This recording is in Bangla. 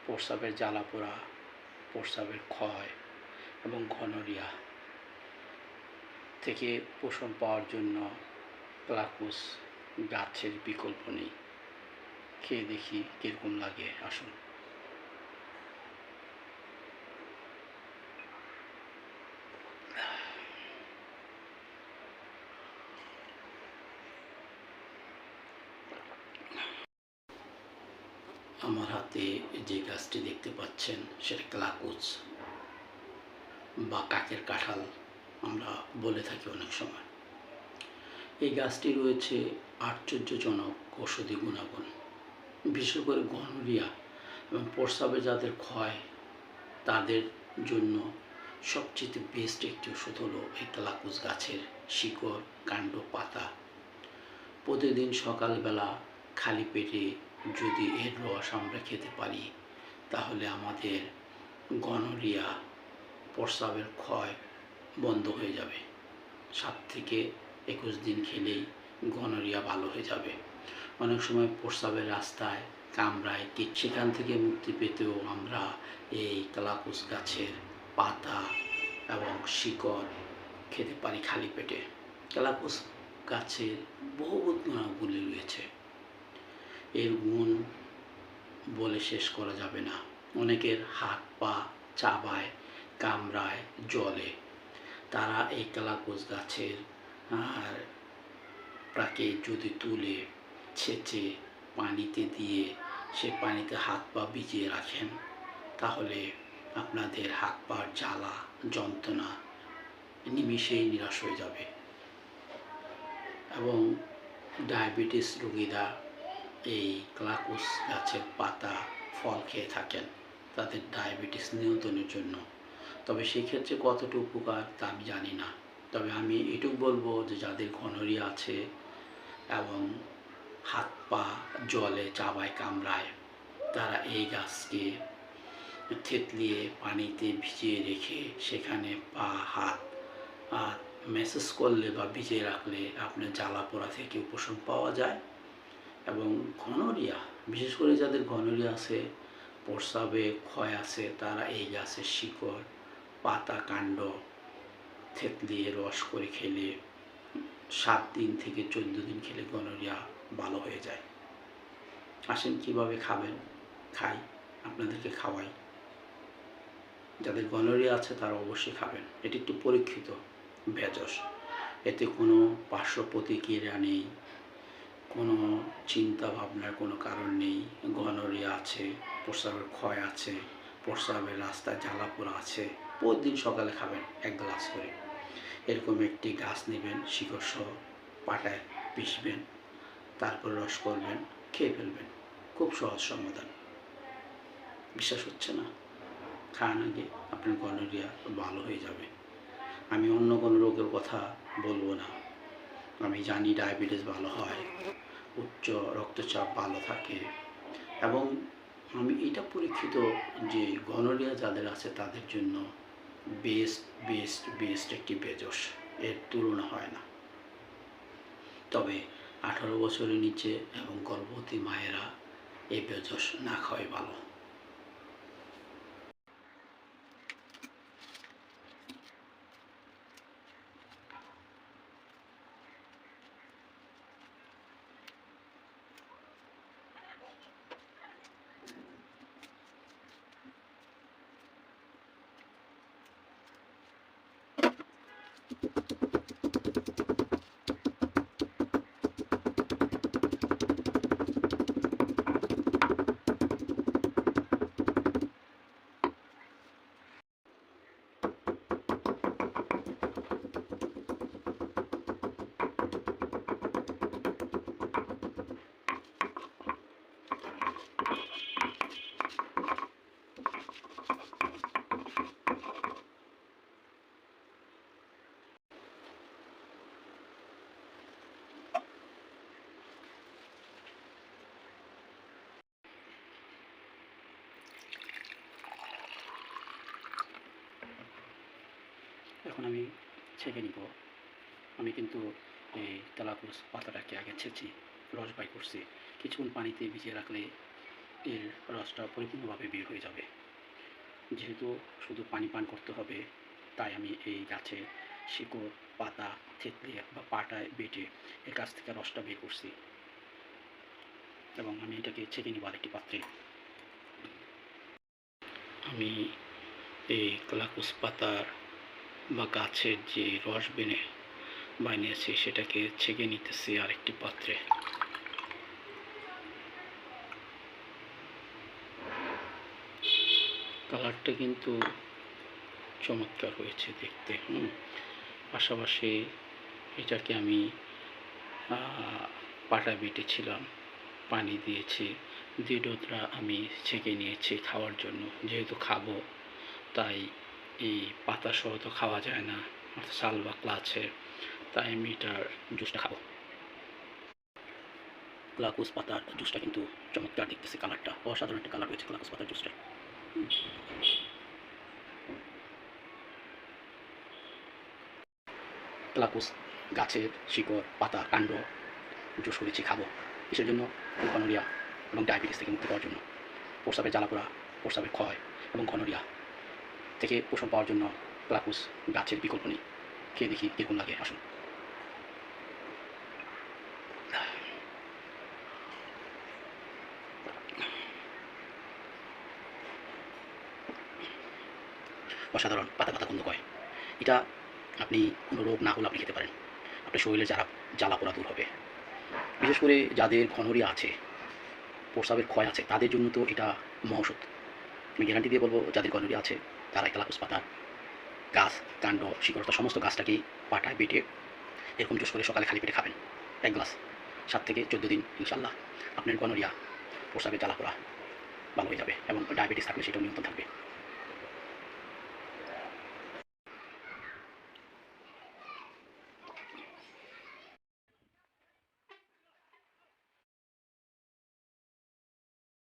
প্রস্রাবের জ্বালাপোড়া, প্রস্রাবের ক্ষয় এবং গনোরিয়া থেকে পোষণ পাওয়ার জন্য ক্লাকুস গাছের বিকল্প নেই। খেয়ে দেখি কীরকম লাগে, আসুন। আমার হাতে যে গাছটি দেখতে পাচ্ছেন সেটা ক্লাকুস বা কাকের কাঁঠাল আমরা বলে থাকি অনেক সময়। এই গাছটি রয়েছে আশ্চর্যজনক ঔষধি গুণাগুণ। বিশেষ করে গনোরিয়া এবং প্রস্রাবে যাদের ক্ষয় তাদের জন্য সবচেয়ে বেস্ট একটি ওষুধ হলো এই ক্লাকুস গাছের শিকড়, কাণ্ড, পাতা। প্রতিদিন সকালবেলা খালি পেটে যদি এর রস আমরা খেতে পারি তাহলে আমাদের গনোরিয়া, প্রস্রাবের ক্ষয় বন্ধ হয়ে যাবে। 7 থেকে 21 দিন খেলেই গনোরিয়া ভালো হয়ে যাবে। অনেক সময় প্রস্রাবের রাস্তায় কামড়ায়, সেখান থেকে মুক্তি পেতেও আমরা এই ক্লাকুস গাছের পাতা এবং শিকড় খেতে পারি খালি পেটে। ক্লাকুস গাছের বহু গুণাবলী রয়েছে, এর গুণ বলে শেষ করা যাবে না। অনেকের হাত পা চাবায়, কামড়ায়, জ্বলে, তারা এই ক্লাকুস গাছের প্রাকে যদি তুলে ছেঁচে পানিতে দিয়ে সে পানিতে হাত পা ভিজিয়ে রাখেন তাহলে আপনাদের হাত পার জ্বালা যন্ত্রণা নিমিষেই নিরাশ হয়ে যাবে। এবং ডায়াবেটিস রোগীরা এই ক্লাকুস গাছের পাতা, ফল খেয়ে থাকেন তাদের ডায়াবেটিস নিয়ন্ত্রণের জন্য। তবে সেই ক্ষেত্রে কতটা উপকার তা আমি জানি না। তবে আমি এটুকু বলবো যে যাদের গনোরিয়া আছে এবং হাত পা জলে, চাবায়, কামড়ায়, তারা এই গাছকে থেতলিয়ে পানিতে ভিজিয়ে রেখে সেখানে পা, হাত ম্যাসেজ করলে বা ভিজিয়ে রাখলে আপনার জ্বালা পোড়া থেকে উপশম পাওয়া যায়। এবং গনোরিয়া, বিশেষ করে যাদের গনোরিয়া আছে, প্রস্রাবে ক্ষয় আছে, তারা এই গাছের শিকড়, পাতা, কাণ্ড থেতলিয়ে রস করে খেলে 7 দিন থেকে 14 দিন খেলে গনোরিয়া ভালো হয়ে যায়। আসেন কীভাবে খাবেন, খাই, আপনাদেরকে খাওয়াই। যাদের গনোরিয়া আছে তারা অবশ্যই খাবেন। এটি একটু পরীক্ষিত ভেষজ, এতে কোনো পার্শ্ব প্রতিক্রিয়া নেই, কোনো চিন্তা ভাবনার কোনো কারণ নেই। গনোরিয়া আছে, প্রস্রাবের ক্ষয় আছে, প্রস্রাবের রাস্তায় জ্বালাপোড়া আছে, প্রতিদিন সকালে খাবেন 1 গ্লাস করে। এরকম একটি গাছ নেবেন, শিকড় সহ পাটায় পিষবেন, তারপর রস করবেন, খেয়ে ফেলবেন। খুব সহজ সমাধান। বিশ্বাস হচ্ছে না? খান আগে, আপনার গনোরিয়া ভালো হয়ে যাবে। আমি অন্য কোনো রোগের কথা বলবো না। আমি জানি ডায়াবেটিস ভালো হয়, উচ্চ রক্তচাপ ভালো থাকে, এবং আমি এটা পরীক্ষিত যে গনোরিয়া যাদের আছে তাদের জন্য বেস্ট একটি ভেষজ, এর তুলনা হয় না। তবে 18 বছরের নিচে এবং গর্ভবতী মায়েরা এই ভেষজ না খাওয়াই ভালো। এখন আমি ছেঁকে নিব। আমি কিন্তু এই ক্লাকুস পাতাটাকে আগে ছেঁচি, রস বাই করছি। কিছুক্ষণ পানিতে ভিজিয়ে রাখলে এর রসটা পরিপূর্ণভাবে বের হয়ে যাবে। যেহেতু শুধু পানি পান করতে হবে, তাই আমি এই গাছের শিকড়, পাতা থেতলিয়ে বা পাটায় বেটে এর কাছ থেকে রসটা বের করছি এবং আমি এটাকে ছেঁকে নিব আরেকটি পাত্রে। আমি এই ক্লাকুস পাতার বা গাছের যে রস বানিয়েছি সেটাকে ছেঁকে নিতেছি আরেকটি পাত্রে। কালারটা কিন্তু চমৎকার হয়েছে দেখতে। পাশাপাশি এটাকে আমি পাটায় বেটেছিলাম, পানি দিয়েছি, 2 ডোকরা আমি ছেঁকে নিয়েছি খাওয়ার জন্য। যেহেতু খাবো তাই এই পাতা সহ তো খাওয়া যায় না, ছাল বাকলা আছে, তাই আমি এটার জুসটা খাবো। ক্লাকুস পাতার জুসটা কিন্তু চমৎকার দেখতেছে, কালারটা অসাধারণ একটা কালার হয়েছে ক্লাকুস পাতার জুসটা। ক্লাকুস গাছের শিকড়, পাতা, কাণ্ড জুস করেছি, খাবো। কিসের জন্য? গনোরিয়া এবং ডায়াবেটিস থেকে মুক্তি পাওয়ার জন্য। প্রস্রাবের জ্বালাপোড়া, প্রস্রাবের ক্ষয় এবং গনোরিয়া থেকে পোষণ পাওয়ার জন্য ক্লাকুস গাছের বিকল্প নেই। খেয়ে দেখি কীরকম লাগে, আসুন। অসাধারণ, পাতা পাতা গন্ধ কয়। এটা আপনি কোনো রোগ না হলে আপনি খেতে পারেন, আপনার শরীরে জ্বালাপোড়া দূর হবে। বিশেষ করে যাদের গনোরিয়া আছে, প্রস্রাবের ক্ষয় আছে, তাদের জন্য তো এটা মহৌষধ। আমি গ্যারান্টি দিয়ে বলবো, যাদের গনোরিয়া আছে তারা ক্লাকুস পাতার গাছ, কাণ্ড, শিকড় সমস্ত গাছটাকেই পাটায় বেটে এরকম জুস করে সকালে খালি পেটে খাবেন 1 গ্লাস। 7 থেকে 14 দিন ইনশাল্লাহ আপনার গনোরিয়া, প্রস্রাবের জ্বালাপোড়া ভালো হয়ে যাবে এবং ডায়াবেটিস থাকলে সেটাও নিয়ন্ত্রণ থাকবে।